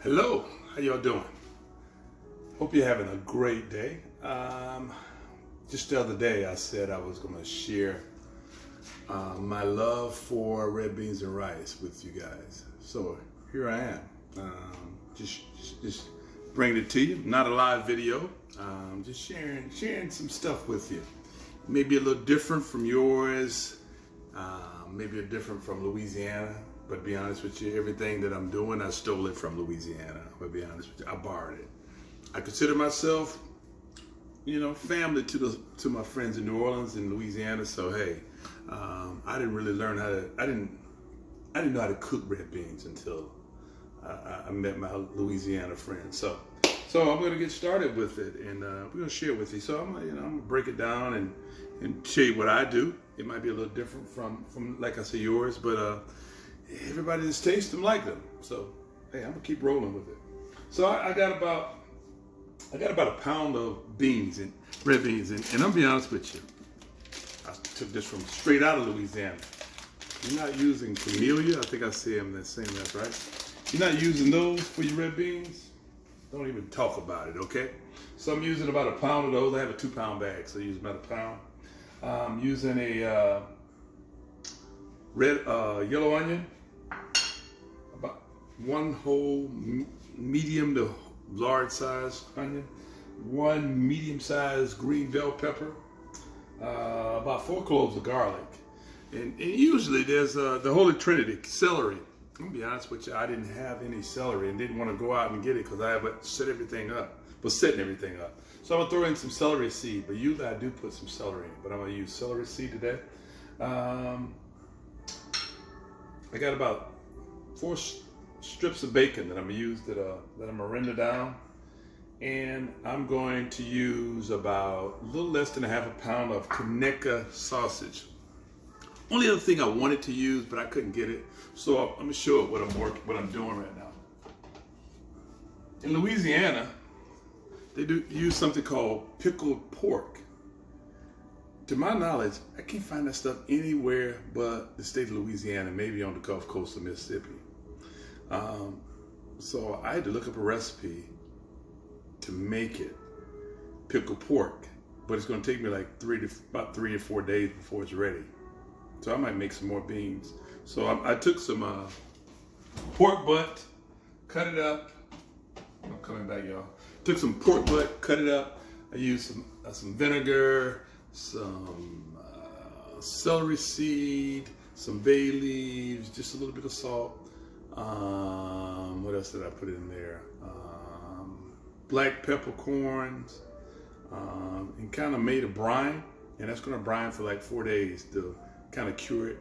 Hello, how y'all doing? Hope you're having a great day. Just the other day I said I was gonna share my love for red beans and rice with you guys. So here I am, just bringing it to you. Not a live video, just sharing some stuff with you. Maybe a little different from yours, maybe a different from Louisiana. But to be honest with you, everything that I'm doing, I stole it from Louisiana. I'm gonna be honest with you, I borrowed it. I consider myself, family to my friends in New Orleans and Louisiana. So hey, I didn't really learn how to. I didn't know how to cook red beans until I met my Louisiana friends. So I'm gonna get started with it, and we're gonna share it with you. So I'm gonna break it down and show you what I do. It might be a little different from like I say yours, but everybody just tastes them like them. So hey, I'm gonna keep rolling with it. So I got about a pound of beans and red beans, and I'm gonna be honest with you. I took this from straight out of Louisiana. You're not using camellia. I think I say I'm saying that right. You're not using those for your red beans. Don't even talk about it, okay? So I'm using about a pound of those. I have a 2-pound bag, so I use about a pound. I'm using a red yellow onion, about one whole medium to large size onion, one medium sized green bell pepper, about 4 cloves of garlic, and usually there's the Holy Trinity, celery. I'm gonna be honest with you, I didn't have any celery and didn't want to go out and get it because I have setting everything up. So I'm gonna throw in some celery seed, but usually I do put some celery in, but I'm gonna use celery seed today. I got about 4 strips of bacon that I'm gonna use that I'm gonna render down, and I'm going to use about a little less than a half a pound of Conecuh sausage. Only other thing I wanted to use, but I couldn't get it, so I'm gonna show it what I'm doing right now. In Louisiana, they do use something called pickled pork. To my knowledge, I can't find that stuff anywhere but the state of Louisiana, maybe on the Gulf Coast of Mississippi. So I had to look up a recipe to make it pickled pork, but it's going to take me like about 3 or 4 days before it's ready. So I might make some more beans. So I took some pork butt, cut it up. I'm coming back, y'all. Took some pork butt, cut it up. I used some vinegar, some celery seed, some bay leaves, just a little bit of salt. What else did I put in there? Black peppercorns, and kind of made a brine, and that's gonna brine for like 4 days to kind of cure it.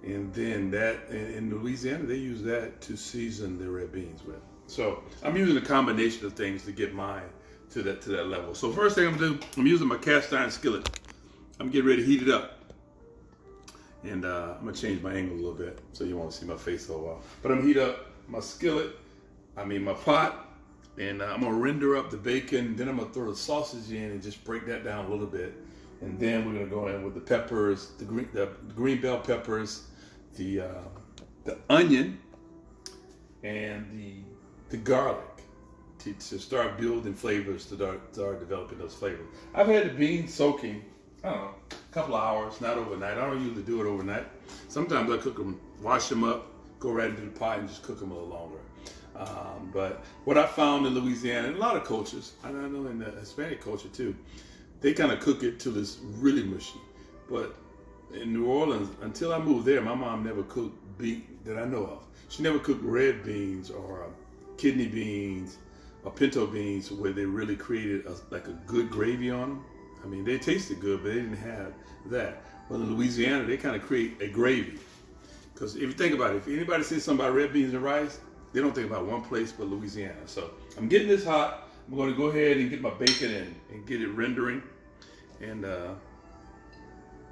And then in Louisiana, they use that to season their red beans with. So I'm using a combination of things to get mine to that level. So first thing I'm gonna do, I'm using my cast iron skillet. I'm getting ready to heat it up. And I'm gonna change my angle a little bit so you won't see my face so well. But I'm gonna heat up my my pot, and I'm gonna render up the bacon. Then I'm gonna throw the sausage in and just break that down a little bit. And then we're gonna go in with the peppers, the green bell peppers, the onion, and the garlic to start building flavors, to start developing those flavors. I've had the beans soaking, I don't know, a couple of hours, not overnight. I don't usually do it overnight. Sometimes I cook them, wash them up, go right into the pot and just cook them a little longer. But what I found in Louisiana, and a lot of cultures, and I know in the Hispanic culture too, they kind of cook it till it's really mushy. But in New Orleans, until I moved there, my mom never cooked beans that I know of. She never cooked red beans or kidney beans or pinto beans where they really created like a good gravy on them. I mean, they tasted good, but they didn't have that. Well, in Louisiana, they kind of create a gravy. Because if you think about it, if anybody says something about red beans and rice, they don't think about one place but Louisiana. So I'm getting this hot. I'm going to go ahead and get my bacon in and get it rendering and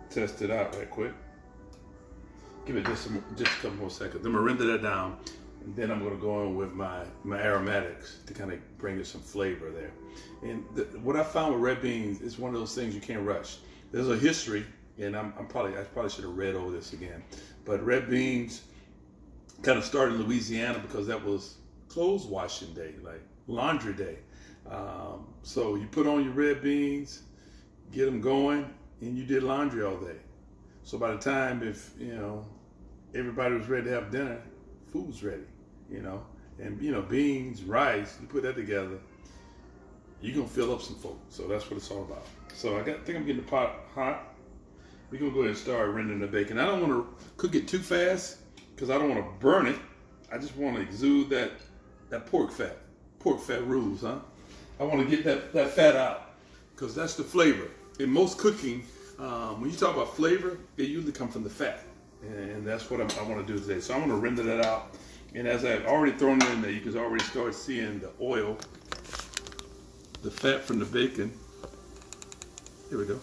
test it out right quick. Give it just a couple more seconds. I'm going to render that down, and then I'm going to go in with my aromatics to kind of bring it some flavor there. And what I found with red beans is one of those things you can't rush. There's a history, and I probably should have read over this again. But red beans kind of started in Louisiana because that was clothes washing day, like laundry day. So you put on your red beans, get them going, and you did laundry all day. So by the time, if everybody was ready to have dinner, food's ready, and beans, rice, you put that together, you're gonna fill up some folk. So that's what it's all about. So I think I'm getting the pot hot. We're gonna go ahead and start rendering the bacon. I don't want to cook it too fast because I don't want to burn it. I just want to exude that pork fat. Pork fat rules, huh? I want to get that fat out because that's the flavor. In most cooking, when you talk about flavor, it usually comes from the fat, and that's what I want to do today. So I'm going to render that out, and as I've already thrown it in there, you can already start seeing the oil, the fat from the bacon. Here we go.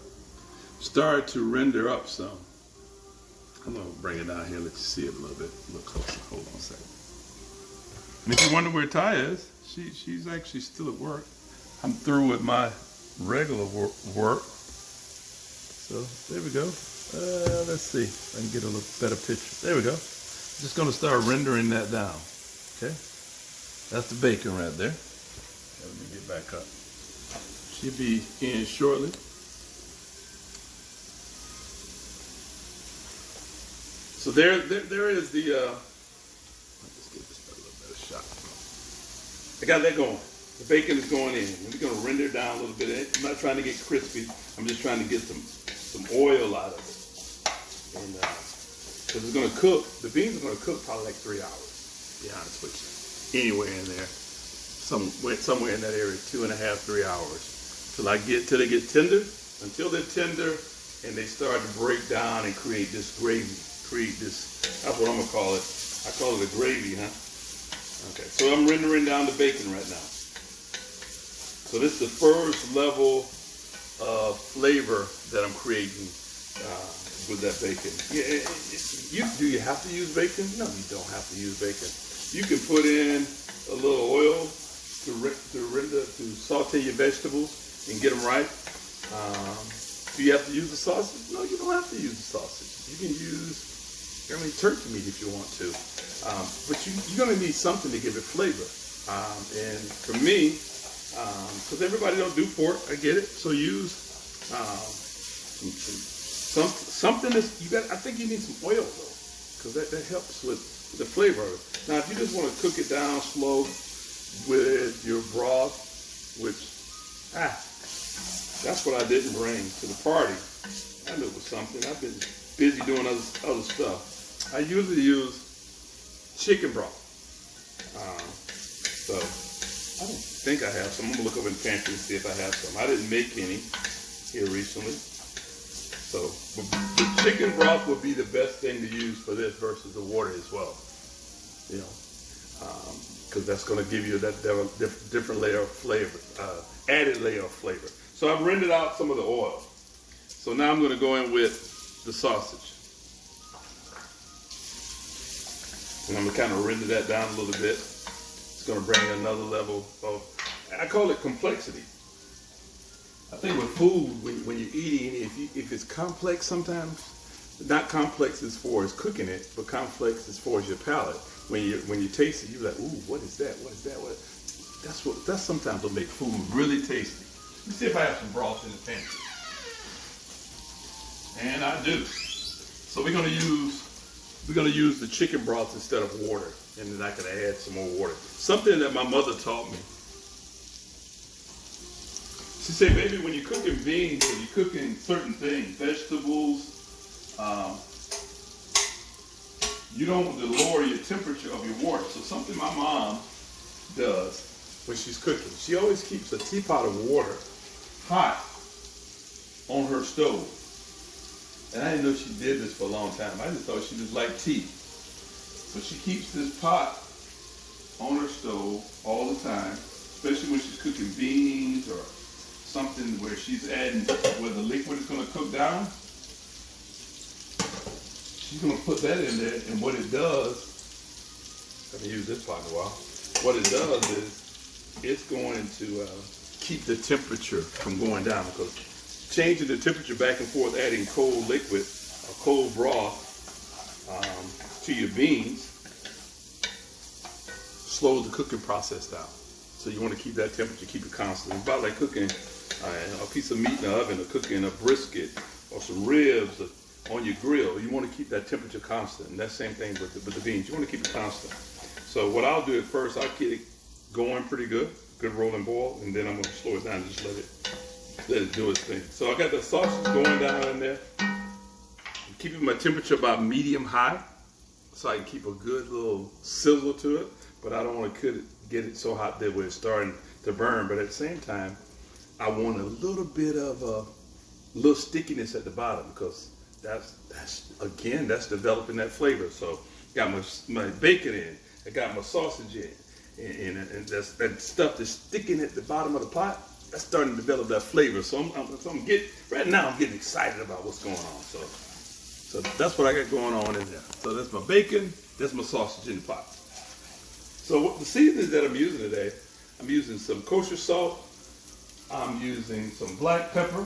Start to render up some. I'm going to bring it down here and let you see it a little closer. Hold on a second. And if you wonder where Ty is, she's actually still at work. I'm through with my regular work. So there we go. Let's see if I can get a little better picture. There we go. Just going to start rendering that down. Okay. That's the bacon right there. Let me get back up. She'll be in shortly. So there is the. Let's get this a little better shot. I got that going. The bacon is going in. And we're going to render it down a little bit. I'm not trying to get crispy. I'm just trying to get some oil out of it. And because it's going to cook, the beans are going to cook probably like 3 hours, to be honest with you. Anywhere in there. Somewhere in that area, 2.5, 3 hours. Till they get tender. Until they're tender and they start to break down and create this gravy. That's what I'm going to call it. I call it a gravy, huh? Okay, so I'm rendering down the bacon right now. So this is the first level of flavor that I'm creating with that bacon. Do you have to use bacon? No, you don't have to use bacon. You can put in a little oil to saute your vegetables and get them right. Do you have to use the sausage? No, you don't have to use the sausage. You can use turkey meat if you want to. But you're going to need something to give it flavor. And for me, because everybody don't do pork, I get it. So use something that's, I think you need some oil though, because that helps with the flavor of it. Now, if you just want to cook it down slow with your broth, which, that's what I didn't bring to the party. I knew it was something. I've been busy doing other stuff. I usually use chicken broth. So I don't think I have some. I'm gonna look over in the pantry and see if I have some. I didn't make any here recently. So the chicken broth would be the best thing to use for this versus the water as well. Because that's gonna give you that different layer of flavor, added layer of flavor. So I've rendered out some of the oil. So now I'm gonna go in with the sausage. And I'm gonna kind of render that down a little bit. It's gonna bring another level of, I call it complexity. I think with food, when you're eating, if it's complex sometimes, not complex as far as cooking it, but complex as far as your palate. When you taste it, you're like, ooh, what is that? What is that? That's sometimes what make food really tasty. Let me see if I have some broth in the pantry. And I do. So we're gonna use the chicken broth instead of water, and then I can add some more water. Something that my mother taught me. She said, baby, when you're cooking beans or you're cooking certain things, vegetables, you don't want to lower your temperature of your water. So something my mom does when she's cooking, she always keeps a teapot of water hot on her stove. And I didn't know she did this for a long time. I just thought she just liked tea. So she keeps this pot on her stove all the time, especially when she's cooking beans or something where she's adding, where the liquid is going to cook down. She's going to put that in there, and what it does, I haven't used this pot in a while, what it does is it's going to keep the temperature from going down, because changing the temperature back and forth, adding cold liquid or cold broth to your beans slows the cooking process down. So you want to keep that temperature, keep it constant. It's about like cooking a piece of meat in the oven, or cooking a brisket or some ribs on your grill. You want to keep that temperature constant. And that same thing with the beans. You want to keep it constant. So what I'll do at first, I'll get it going pretty good rolling boil, and then I'm going to slow it down and just let it do its thing. So I got the sausage going down in there. I'm keeping my temperature about medium high, so I can keep a good little sizzle to it, but I don't want to get it so hot that it's starting to burn. But at the same time, I want a little bit of a little stickiness at the bottom, because that's developing that flavor. So got my bacon in, I got my sausage in, and that's that stuff that's sticking at the bottom of the pot. That's starting to develop that flavor. So I'm getting excited about what's going on. So that's what I got going on in there. So that's my bacon, that's my sausage in the pot. So the seasonings that I'm using today, I'm using some kosher salt, I'm using some black pepper,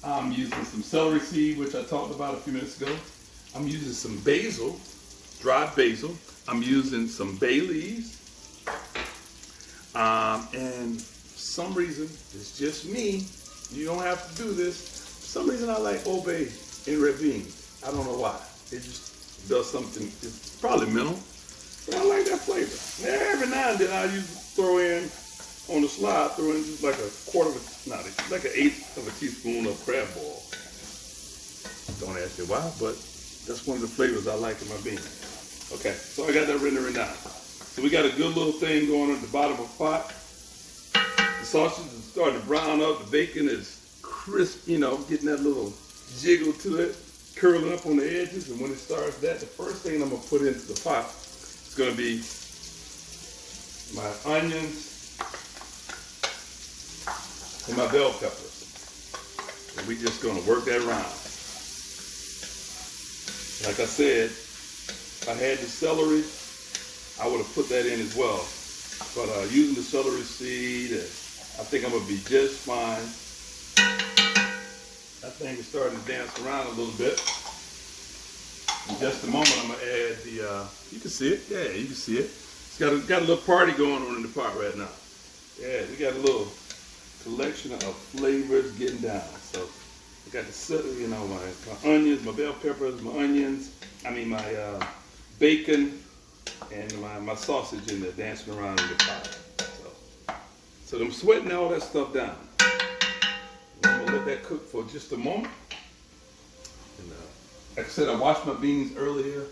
I'm using some celery seed, which I talked about a few minutes ago. I'm using some basil, dried basil. I'm using some bay leaves. And for some reason, it's just me. You don't have to do this. For some reason, I like Old Bay in red beans. I don't know why. It just does something. It's probably mental, but I like that flavor. Now, every now and then, I usually throw in on the slide, throw in just like like an eighth of a teaspoon of crab boil. Don't ask me why, but that's one of the flavors I like in my beans. Okay, so I got that rendering down. So we got a good little thing going on at the bottom of the pot. The sausage is starting to brown up. The bacon is crisp, getting that little jiggle to it, curling up on the edges. And when it starts that, the first thing I'm going to put into the pot is going to be my onions and my bell peppers. And we're just going to work that around. Like I said, if I had the celery, I would have put that in as well. But using the celery seed, I think I'm going to be just fine. That thing is starting to dance around a little bit. In just a moment, I'm going to add the, you can see it. Yeah, you can see it. It's got a little party going on in the pot right now. Yeah, we got a little collection of flavors getting down. So I got the celery, my onions, my bell peppers, my onions, my bacon, and my sausage in there dancing around in the pot. So I'm sweating all that stuff down. And I'm gonna let that cook for just a moment. And like I said, I washed my beans earlier.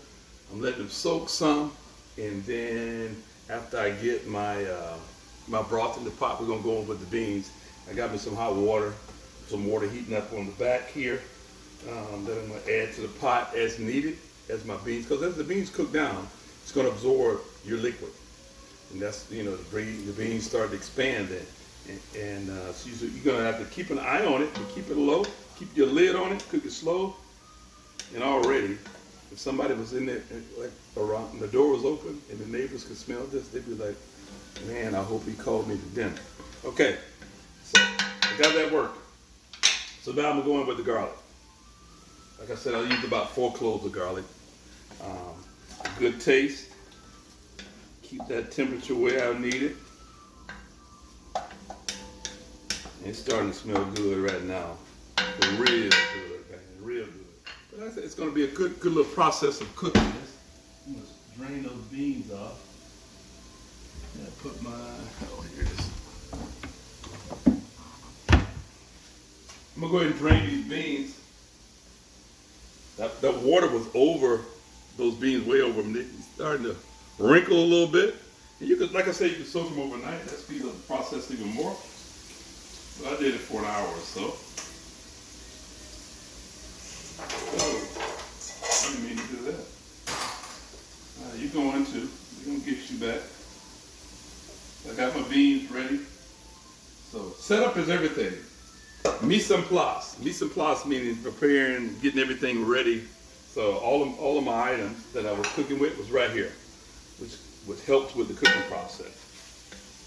I'm letting them soak some, and then after I get my broth in the pot, we're gonna go in with the beans. I got me some hot water, some water heating up on the back here that I'm gonna add to the pot as needed, as my beans, because as the beans cook down, it's gonna absorb your liquid. And that's, the beans start to expand then. And so you're gonna have to keep an eye on it and keep it low, keep your lid on it, cook it slow. And already, if somebody was in there, like around, and the door was open and the neighbors could smell this, they'd be like, man, I hope he called me to dinner. Okay, so I got that working. So now I'm going with the garlic. Like I said, I used about 4 cloves of garlic. Good taste. Keep that temperature where I need it. It's starting to smell good right now. Real good, man. Real good. But like I said, it's going to be a good little process of cooking this. I'm going to drain those beans off. And I put my, here it is. I'm going to go ahead and drain these beans. That water was over those beans, way over them. They're starting to wrinkle a little bit. And you could, like I said, you can soak them overnight. That speeds up the process even more. So I did it for an hour or so. I didn't mean to do that. You're going to get you back. I got my beans ready. So setup is everything. Mise en place. Mise en place meaning preparing, getting everything ready. So all of my items that I was cooking with was right here, which helps with the cooking process.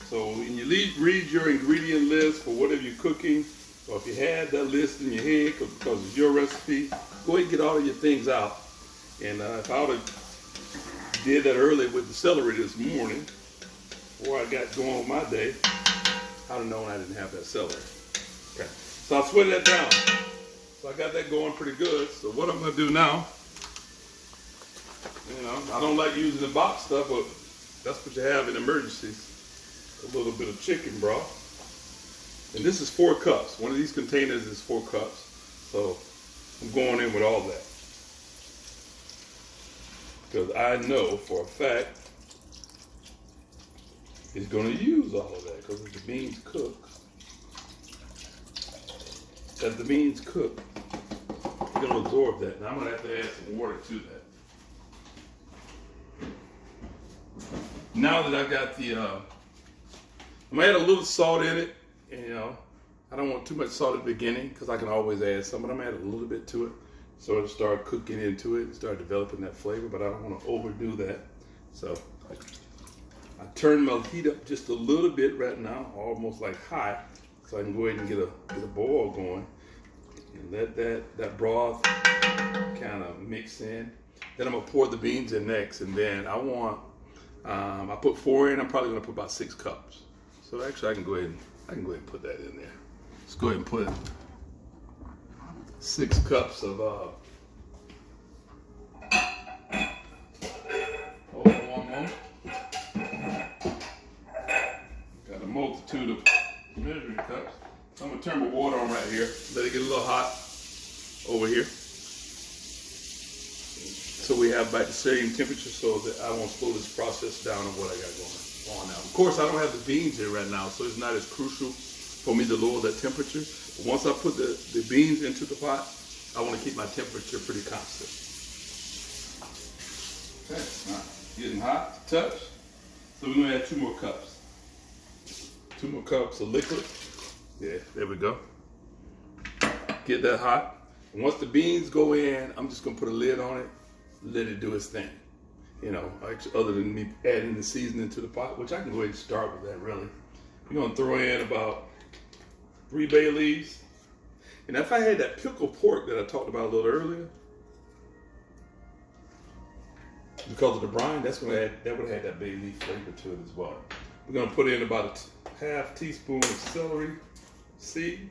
So when you read your ingredient list for whatever you're cooking, or if you had that list in your head because it's your recipe, go ahead and get all of your things out. And if I would have did that early with the celery this morning, before I got going with my day, I'd have known I didn't have that celery. Okay, so I sweated that down. So I got that going pretty good. So what I'm gonna do now, you know, I don't like using the box stuff, but that's what you have in emergencies. A little bit of chicken broth. And this is 4 cups. One of these containers is 4 cups. So I'm going in with all that. Because I know for a fact it's going to use all of that. Because as the beans cook, it's going to absorb that. Now I'm going to have to add some water to that. Now that I've got the, I'm going to add a little salt in it. And, you know, I don't want too much salt at the beginning because I can always add some, but I'm going to add a little bit to it. So it'll start cooking into it and start developing that flavor, but I don't want to overdo that. So I turn my heat up just a little bit right now, almost like hot, so I can go ahead and get a boil going. And let that broth kind of mix in. Then I'm going to pour the beans in next, and then I want, I put 4 in, I'm probably going to put about 6 cups. So actually I can go ahead and put that in there. Let's go ahead and put 6 cups of hold on one moment. Got a multitude of measuring cups. So I'm gonna turn my water on right here. Let it get a little hot over here. So we have about the same temperature so that I won't slow this process down on what I got going on now. Of course, I don't have the beans in right now, so it's not as crucial for me to lower that temperature. But once I put the beans into the pot, I want to keep my temperature pretty constant. Okay, all right. Getting hot to touch. So we're gonna add 2 more cups. 2 more cups of liquid. Yeah, there we go. Get that hot. And once the beans go in, I'm just gonna put a lid on it, let it do its thing. You know, actually, other than me adding the seasoning to the pot, which I can go ahead and start with that really. We're gonna throw in about 3 bay leaves. And if I had that pickled pork that I talked about a little earlier, because of the brine, that would have had that bay leaf flavor to it as well. We're gonna put in about a half teaspoon of celery seed.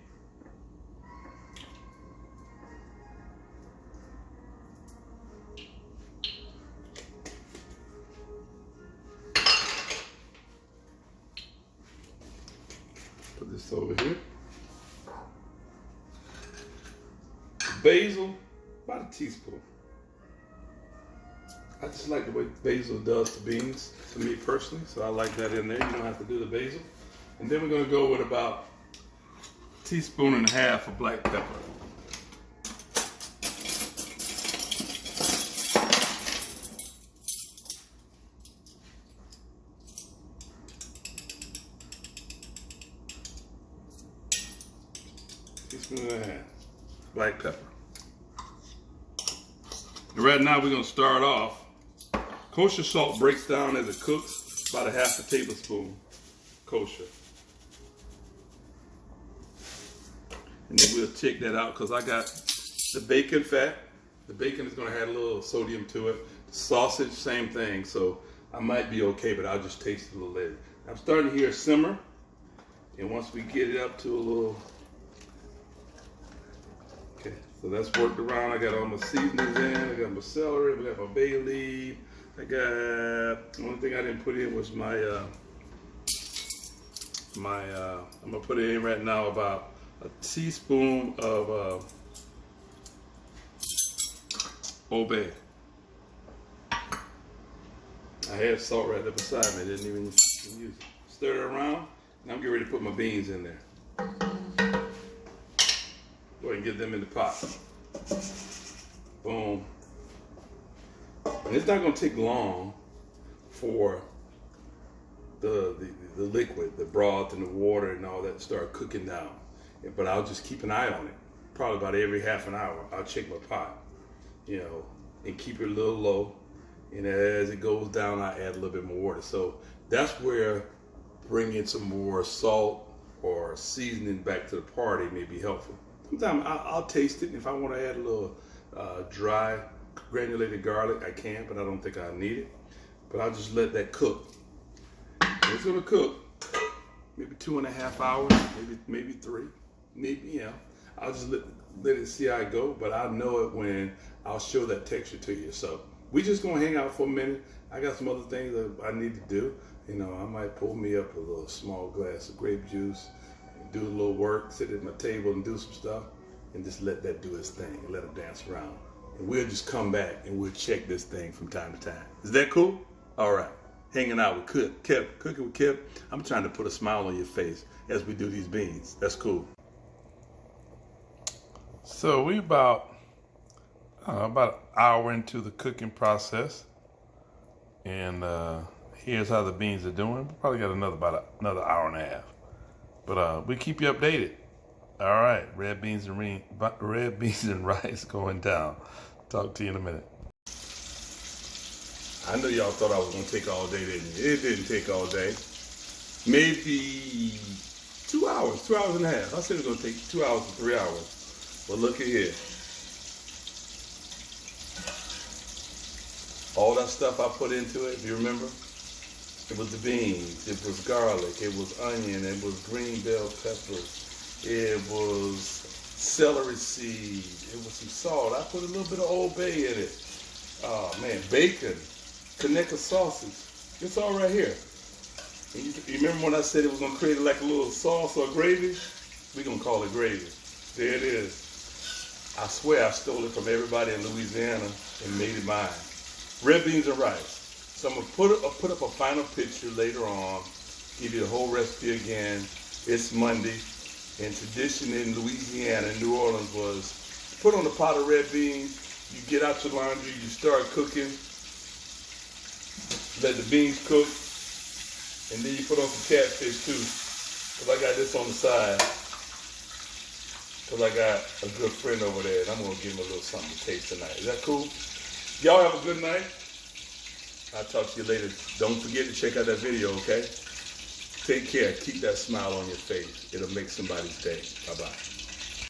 Put this over here. Basil, about a teaspoon. I just like the way basil does to beans, to me personally, so I like that in there. You don't have to do the basil. And then we're gonna go with about a teaspoon and a half of black pepper. Teaspoon and a half, black pepper. And right now we're gonna start off. Kosher salt breaks down as it cooks, about a half a tablespoon kosher. And then we'll check that out because I got the bacon fat. The bacon is gonna add a little sodium to it. The sausage, same thing. So I might be okay, but I'll just taste it a little later. I'm starting to hear simmer. And once we get it up to a little, okay, so that's worked around. I got all my seasonings in. I got my celery. I got my bay leaf. I got, the only thing I didn't put in was my, I'm gonna put it in right now about a teaspoon of Old Bay. I had salt right there beside me. I didn't even use it. Stir it around, and I'm getting ready to put my beans in there. Go ahead and get them in the pot. Boom. And it's not going to take long for the liquid, the broth and the water and all that to start cooking down. But I'll just keep an eye on it. Probably about every half an hour, I'll check my pot, you know, and keep it a little low. And as it goes down, I add a little bit more water. So that's where bringing some more salt or seasoning back to the party may be helpful. Sometimes I'll taste it, and if I want to add a little dry granulated garlic, I can, but I don't think I need it. But I'll just let that cook. If it's gonna cook. Maybe 2.5 hours, maybe 3, maybe I'll just let it see how it go. But I know it when I'll show that texture to you. So we just gonna hang out for a minute. I got some other things that I need to do. I might pull me up a little small glass of grape juice, and do a little work, sit at my table and do some stuff, and just let that do its thing, and let it dance around. And we'll just come back and we'll check this thing from time to time. Is that cool? All right. Hanging out with Kip, cooking with Kip. I'm trying to put a smile on your face as we do these beans. That's cool. So we about an hour into the cooking process, and here's how the beans are doing. We probably got another hour and a half, but we keep you updated. All right, red beans and rice going down. Talk to you in a minute. I know y'all thought I was gonna take all day, didn't you? It didn't take all day. Maybe 2 hours, 2 hours and a half. I said it was gonna take 2 hours to 3 hours. But look at here. All that stuff I put into it, if you remember, it was the beans, it was garlic, it was onion, it was green bell peppers, it was celery seed, it was some salt. I put a little bit of Old Bay in it. Oh man, bacon. Conecuh sausage. It's all right here. And you remember when I said it was going to create like a little sauce or gravy? We're going to call it gravy. There it is. I swear I stole it from everybody in Louisiana and made it mine. Red beans and rice. So I'm going to put up a final picture later on, give you the whole recipe again. It's Monday, and tradition in Louisiana and New Orleans was put on a pot of red beans, you get out your laundry, you start cooking, let the beans cook, and then you put on some catfish too. Because I got this on the side. Because I got a good friend over there, and I'm going to give him a little something to taste tonight. Is that cool? Y'all have a good night. I'll talk to you later. Don't forget to check out that video, okay? Take care. Keep that smile on your face. It'll make somebody's day. Bye-bye.